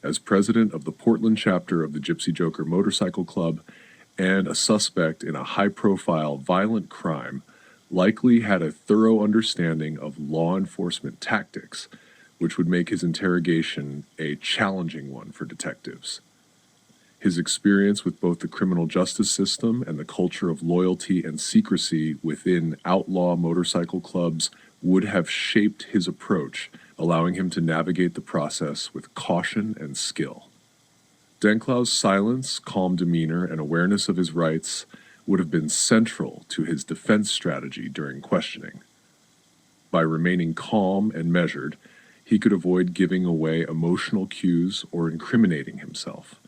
as president of the Portland chapter of the Gypsy Joker Motorcycle Club and a suspect in a high-profile violent crime, likely had a thorough understanding of law enforcement tactics, which would make his interrogation a challenging one for detectives. His experience with both the criminal justice system and the culture of loyalty and secrecy within outlaw motorcycle clubs would have shaped his approach, allowing him to navigate the process with caution and skill. Denklau's silence, calm demeanor, and awareness of his rights would have been central to his defense strategy during questioning. By remaining calm and measured, he could avoid giving away emotional cues or incriminating himself.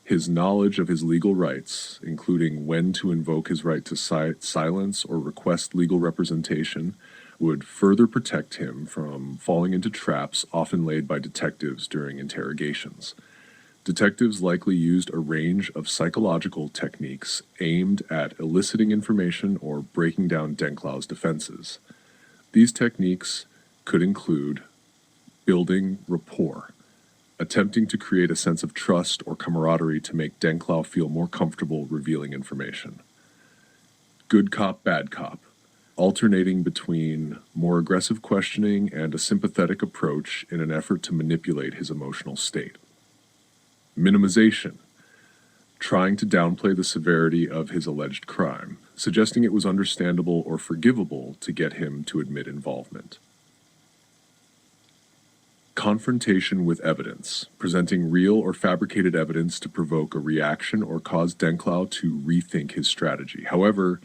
His knowledge of his legal rights, including when to invoke his right to silence or request legal representation, would further protect him from falling into traps often laid by detectives during interrogations. Detectives likely used a range of psychological techniques aimed at eliciting information or breaking down Denklau's defenses. These techniques could include building rapport, attempting to create a sense of trust or camaraderie to make Dencklau feel more comfortable revealing information. Good cop, bad cop, alternating between more aggressive questioning and a sympathetic approach in an effort to manipulate his emotional state. Minimization, trying to downplay the severity of his alleged crime, suggesting it was understandable or forgivable to get him to admit involvement. Confrontation with evidence, presenting real or fabricated evidence to provoke a reaction or cause Dencklau to rethink his strategy. However,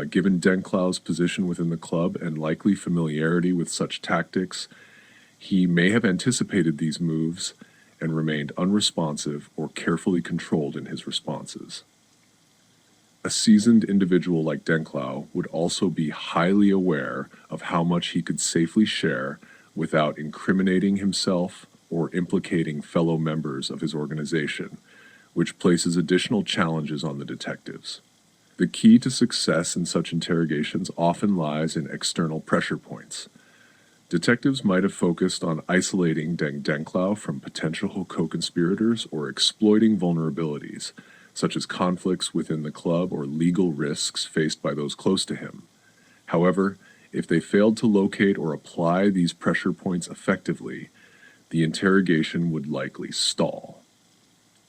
given Denklau's position within the club and likely familiarity with such tactics, he may have anticipated these moves and remained unresponsive or carefully controlled in his responses. A seasoned individual like Dencklau would also be highly aware of how much he could safely share without incriminating himself or implicating fellow members of his organization, which places additional challenges on the detectives. The key to success in such interrogations often lies in external pressure points. Detectives might have focused on isolating Dencklau from potential co-conspirators or exploiting vulnerabilities, such as conflicts within the club or legal risks faced by those close to him. However, if they failed to locate or apply these pressure points effectively, the interrogation would likely stall.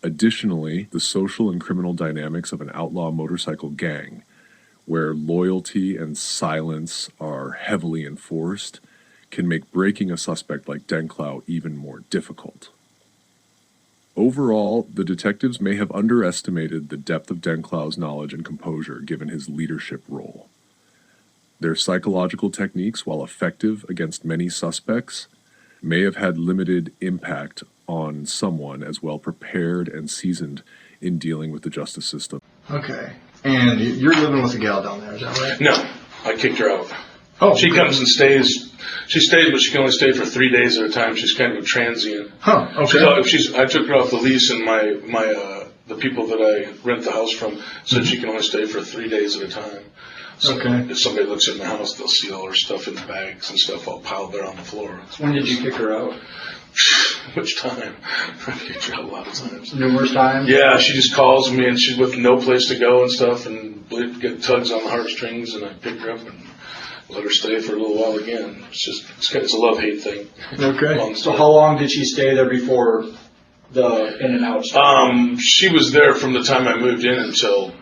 Additionally, the social and criminal dynamics of an outlaw motorcycle gang, where loyalty and silence are heavily enforced, can make breaking a suspect like Dencklau even more difficult. Overall, the detectives may have underestimated the depth of Denklau's knowledge and composure given his leadership role. Their psychological techniques, while effective against many suspects, may have had limited impact on someone as well prepared and seasoned in dealing with the justice system. Okay. And you're living with a gal down there, is that right? No, I kicked her out. Oh, she comes and stays. She stays, but she can only stay for 3 days at a time. She's kind of a transient. Huh, okay. I took her off the lease, and the people that I rent the house from said she can only stay for 3 days at a time. So if somebody looks in the house, they'll see all her stuff in the bags and stuff all piled there on the floor. When did you kick her out? Which time? I kicked her out a lot of times. Numerous times? Yeah, she just calls me and she's with no place to go and stuff and get tugs on the heartstrings, and I pick her up and let her stay for a little while again. It's a love-hate thing. Okay. So how long did she stay there before the in and out started? She was there from the time I moved in until...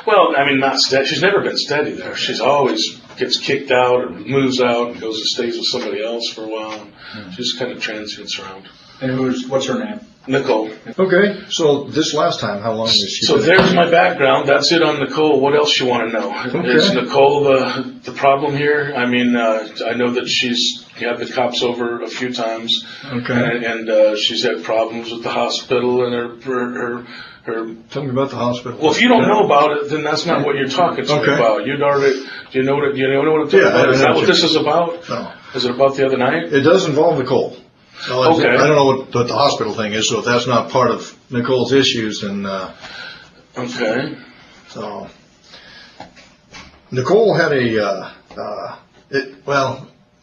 Well, I mean, not steady. She's never been steady there. She's always gets kicked out or moves out and goes and stays with somebody else for a while. She's kind of transients around. And what's her name? Nicole. Okay, so this last time, how long was she? So there's my background. That's it on Nicole. What else you want to know? Okay. Is Nicole the problem here? I mean, I know that she's had the cops over a few times. Okay. And she's had problems with the hospital and her. Tell me about the hospital. Well, if you don't know about it, then that's not what you're talking to me about. Do you know what I'm talking about? Is that what this is about? No. Is it about the other night? It does involve Nicole. So Okay. I don't know what the hospital thing is, so if that's not part of Nicole's issues, then... Okay. So, Nicole had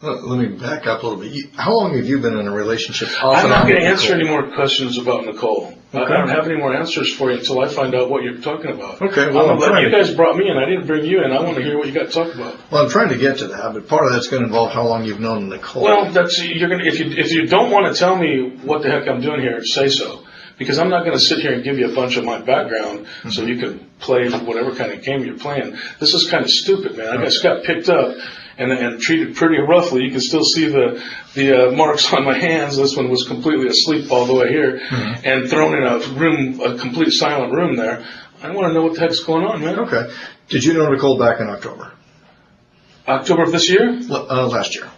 Let me back up a little bit. How long have you been in a relationship? I'm not going to answer any more questions about Nicole. Okay. I don't have any more answers for you until I find out what you're talking about. Okay, well, you guys brought me in. I didn't bring you in. I want to hear what you got to talk about. Well, I'm trying to get to that, but part of that's going to involve how long you've known Nicole. Well, if you don't want to tell me what the heck I'm doing here, say so. Because I'm not going to sit here and give you a bunch of my background so you can play whatever kind of game you're playing. This is kind of stupid, man. I just got picked up and treated pretty roughly. You can still see the marks on my hands. This one was completely asleep all the way here, and thrown in a complete silent room there. I want to know what the heck's going on, man. Okay. Did you know Nicole back in October? October of this year? Last year.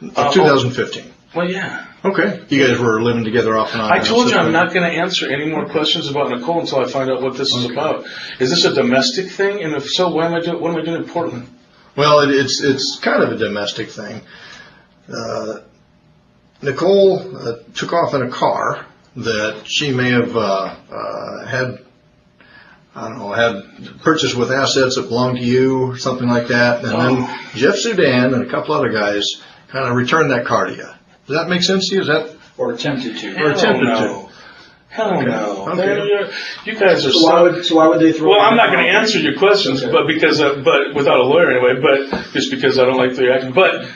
2015. Well, yeah. Okay. You guys were living together off and on. I told you I'm not going to answer any more questions about Nicole until I find out what this is about. Is this a domestic thing? And if so, what am I doing in Portland? Well, it's kind of a domestic thing. Nicole took off in a car that she may have had purchased with assets that belonged to you or something like that. And then Jeff Sudan and a couple other guys kind of returned that car to you. Does that make sense to you? Is that Or attempted to. Hell no. Okay. You guys are So why would they throw? Well, I'm not going to answer your questions, but without a lawyer anyway. But just because I don't like the reaction. But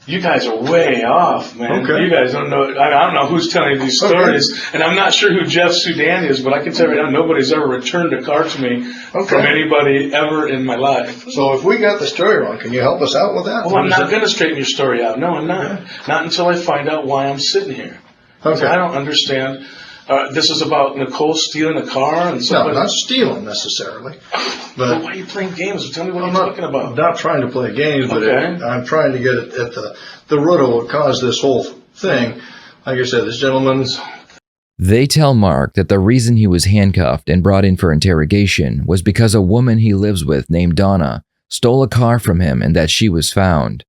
you guys are way off, man. Okay. You guys don't know. I don't know who's telling you these stories, and I'm not sure who Jeff Sudan is. But I can tell you right now, nobody's ever returned a car to me from anybody ever in my life. So if we got the story wrong, can you help us out with that? Well, I'm not going to straighten your story out. No, I'm not. Not until I find out why I'm sitting here. Okay. I don't understand. This is about Nicole stealing a car and somebody. No, not stealing necessarily. But why are you playing games? Tell me what you're talking about. I'm not trying to play games, but Okay. I'm trying to get at the root of what caused this whole thing. Like I said, this gentleman's. They tell Mark that the reason he was handcuffed and brought in for interrogation was because a woman he lives with named Donna stole a car from him and that she was found.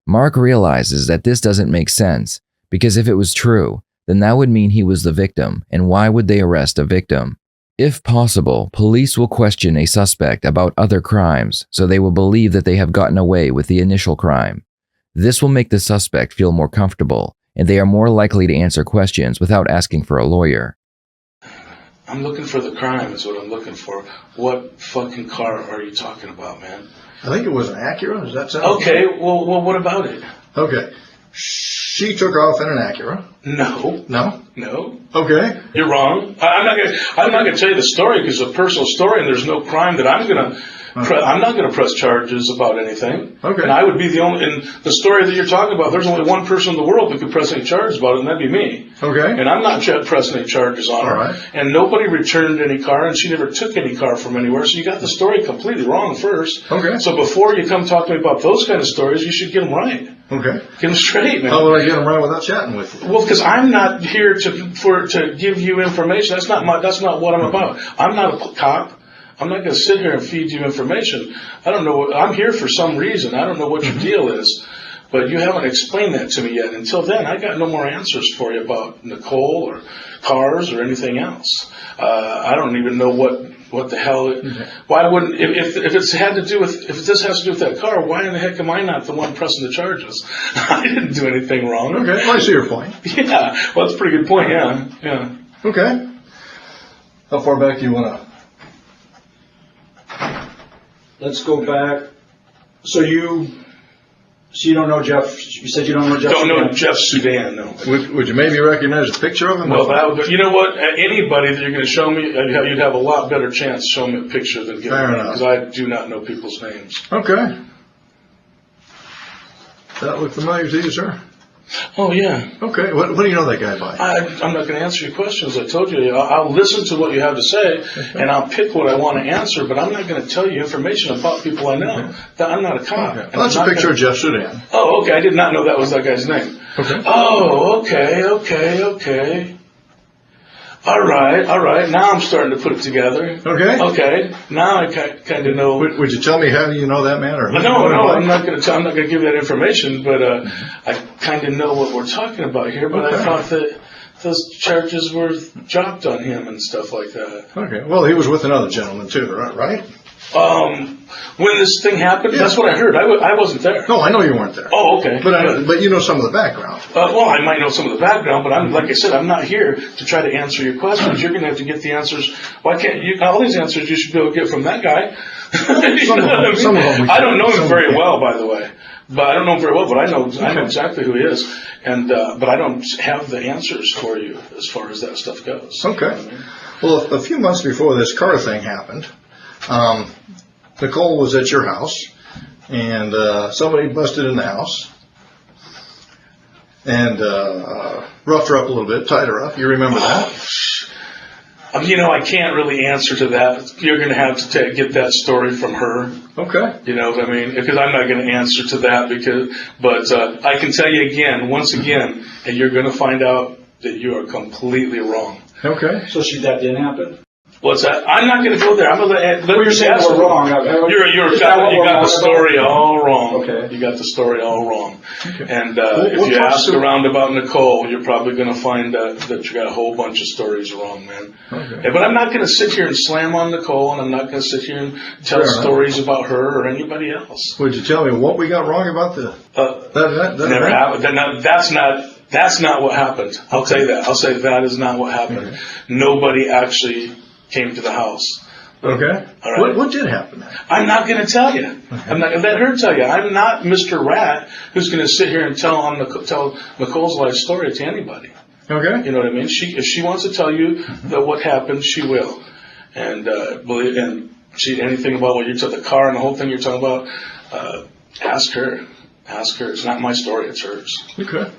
Mark realizes that this doesn't make sense, because if it was true, then that would mean he was the victim, and why would they arrest a victim? If possible, police will question a suspect about other crimes, so they will believe that they have gotten away with the initial crime. This will make the suspect feel more comfortable, and they are more likely to answer questions without asking for a lawyer. I'm looking for the crime is what I'm looking for. What fucking car are you talking about, man? I think it was an Acura. Does that sound Okay, well, what about it? Okay. She took off in an Acura. No. No? Okay. You're wrong. I'm not gonna tell you the story because it's a personal story and there's no crime that I'm not gonna press charges about anything. Okay. And I would be the only, in the story that you're talking about, there's only one person in the world that could press any charges about it, and that'd be me. Okay. And I'm not pressing any charges on her. All right. And nobody returned any car, and she never took any car from anywhere. So you got the story completely wrong first. Okay. So before you come talk to me about those kind of stories, you should get them right. Okay. Get them straight, man. How would I get him right without chatting with you? Well, because I'm not here to give you information. That's not what I'm about. I'm not a cop. I'm not going to sit here and feed you information. I don't know. I'm here for some reason. I don't know what your deal is, but you haven't explained that to me yet. Until then, I got no more answers for you about Nicole or cars or anything else. I don't even know what the hell. Why wouldn't if this has to do with that car? Why in the heck am I not the one pressing the charges? I didn't do anything wrong. Okay. Well, I see your point. Yeah. Well, that's a pretty good point. Yeah. Okay. How far back do you want to? Let's go back. So you don't know Jeff? You said you don't know Jeff? Don't know Sudan? Jeff Sudan, no. Would you maybe recognize a picture of him? Well, you know what? Anybody that you're going to show me, you'd have a lot better chance showing me a picture than giving Fair me, enough. because I do not know people's names. Okay. Does that look familiar to you, sir? Oh, yeah. Okay. What do you know that guy by? I'm not going to answer your questions. I told you. I'll listen to what you have to say, and I'll pick what I want to answer, but I'm not going to tell you information about people I know. I'm not a cop. Okay. Well, that's a picture of Jeff Sudan. Oh, okay. I did not know that was that guy's name. Okay. Oh, okay. All right. Now I'm starting to put it together. Okay. Now I kind of know. Would you tell me how do you know that man? Or No. I'm not going to give you that information. But I kind of know what we're talking about here. But Okay. I thought that those charges were dropped on him and stuff like that. Okay. Well, he was with another gentleman too, right? When this thing happened, that's what I heard. I wasn't there. No, I know you weren't there. Oh, okay. But you know some of the background. Well, I might know some of the background, but like I said, I'm not here to try to answer your questions. You're going to have to get the answers. Why can't you? All these answers you should be able to get from that guy. Some of them. I don't know him very well, by the way. But I don't know him very well, but I know exactly who he is. And but I don't have the answers for you as far as that stuff goes. Okay. Well, a few months before this car thing happened, Nicole was at your house, and somebody busted in the house and roughed her up a little bit, tied her up. You remember that? I can't really answer to that. You're going to have to get that story from her. Okay. You know what I mean? Because I'm not going to answer to that but I can tell you once again, and you're going to find out that you are completely wrong. Okay. So that didn't happen? What's that? I'm not going to go there. I'm going to let you're saying we're wrong. You got the story all wrong. Okay. You got the story all wrong. Okay. And if you ask around about Nicole, you're probably going to find that you got a whole bunch of stories wrong, man. Okay. But I'm not going to sit here and slam on Nicole, and I'm not going to sit here and tell stories about her or anybody else. Would you tell me what we got wrong about that never happened. That's not what happened. I'll tell you that. I'll say that is not what happened. Okay. Nobody actually came to the house. Okay. All right. What did happen? I'm not going to tell you. Okay. I'm not going to let her tell you. I'm not Mr. Rat who's going to sit here and tell Nicole's life story to anybody. Okay. You know what I mean? If she wants to tell you that what happened, she will. And anything about what you took the car and the whole thing you're talking about, ask her. Ask her. It's not my story. It's hers. Okay.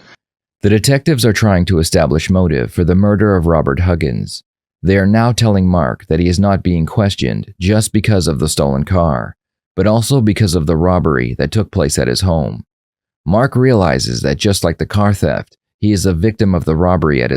The detectives are trying to establish motive for the murder of Robert Huggins. They are now telling Mark that he is not being questioned just because of the stolen car, but also because of the robbery that took place at his home. Mark realizes that just like the car theft, he is a victim of the robbery at his